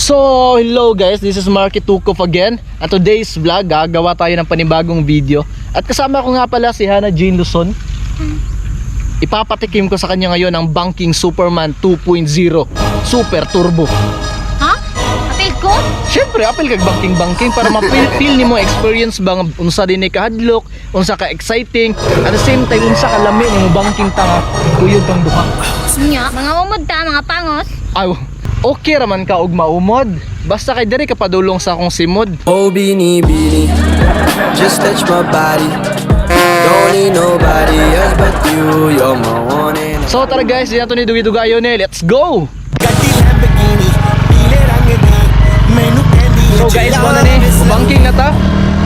So, hello guys, this is Marky Tukov again. At today's vlog, gagawa tayo ng panibagong video. At kasama ko nga pala si Hannah Jane Luzon. Ipapatikim ko sa kanya ngayon ang Banking Superman 2.0 Super Turbo. Ha? Apel ko? Siyempre, apel kag banking para ma-feel ni mo experience bang unsa din ni kahadlok, unsa ka exciting, at the same time unsa ka lami ni mo banking tanga kuyog kang duha. Nya, mga umod ta, mga pangos. Ay, okay raman ka og maumod. Basta kay diri ka padulong sa akong simod. Oh, beanie, beanie, just touch my body. Don't need nobody else but you. You're my one and So tara guys, yan to ni Dugi-Duga ayon eh. Let's go! So guys, mo na ni, banking na ta.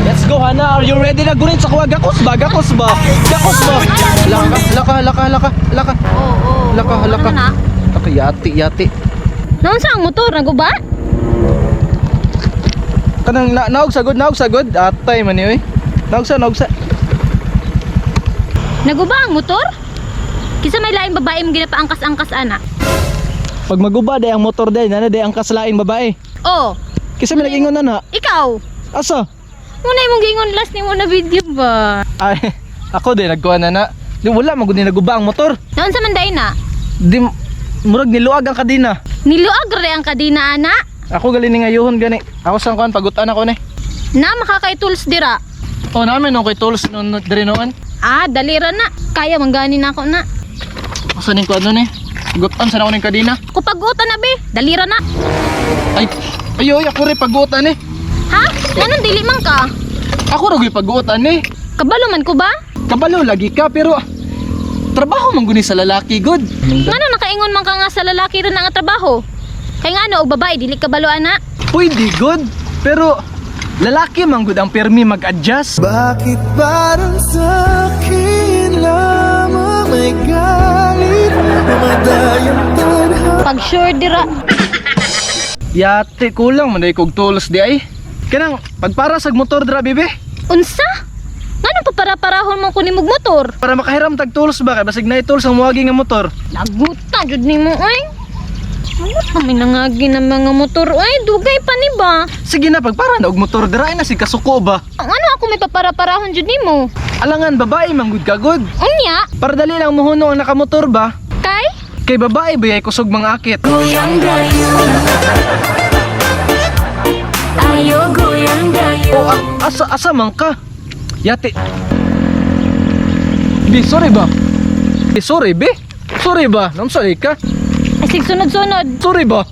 Let's go Hana, are you ready na gunit sa kuha? Gakos ba? Gakos ba? Gakos ba? Laka. Oo. Laka. Ano na? Laka, yati. Noon sa ang motor, naguba? Kanang naog sagod. Atay man ni oy. Naugsa. Naguba ang motor? Kisa may laing babae mo ginapaangkas-angkas ana. Pag maguba day ang motor day, nana day ang kaslaing babae. Oh, Kasi may nag-ingon na. ikaw. Asa? Muna mong gingon last ni mo na video ba? Ay, ako din nagkuha na. Di wala magud ni naguba ang motor. Noon sa manday na. Di murag niluag ang kadina. Niluag re ang kadina ana. Ako gali ni ngayohon gani. Ako sang kuan pagutan ako ni. Na makakay tools dira. Oh, namin no kay tools no diri noon. Ah, dalira na. Kaya mangganin ako na. Asa ning kuan ni? Pagutan sa ako ning kadina. Kupagutan na be, dalira na. Ayo, ako rin pagutan ni. Ha? Anong dili man ka? Ako rin pagutan ni. Kabalo man ko ba? Kabalo lagi ka pero trabaho man guni sa lalaki good. Ngano nakaingon man ka nga sa lalaki rin nga trabaho? Kay ngano og babae dili kabalo ana? Pwede good pero lalaki man good ang permi mag-adjust. bakit parang sa'kin lamang may galit namadayang tanha. Pag sure dira. Yate kulang man day kog tools di ay. Kanang pagpara sa motor dra bebe. Unsa? Ngano pa para-parahon mo kunin mog motor? Para makahiram tag tools ba kay basig na tools ang muagi nga motor. Laguta jud nimo oy. Ano kami nangagi ng mga motor oy, dugay pa ni ba? Sige na pagpara na og motor dra ay na si kasuko ba. Ano ako may papara-parahon jud nimo? Alangan babae man good ka good. Unya, Para dali lang muhuno ang nakamotor ba? kay Kay babae ba ay kusog mga akit. goyang dayo. Ayo goyang dayo. O asa man ka? Yate. Bi, sorry ba? Sorry ba? Nam sorry ka? Asig sunod-sunod. Sorry ba?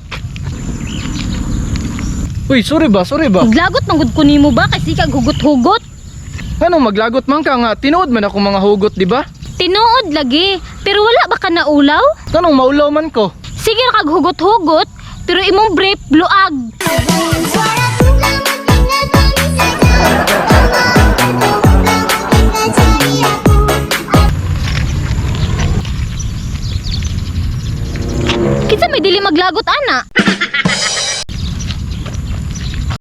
Uy, sorry ba? Maglagot manggod ko nimo ba kasi kag hugot-hugot? Ano maglagot man ka nga? Tinuod man ako mga hugot, di ba? Tinuod lagi, pero wala ba ka naulaw? Anong maulaw man ko? Sige na kag hugot-hugot, pero imong brief luag. Kinsa may dili maglagot ana?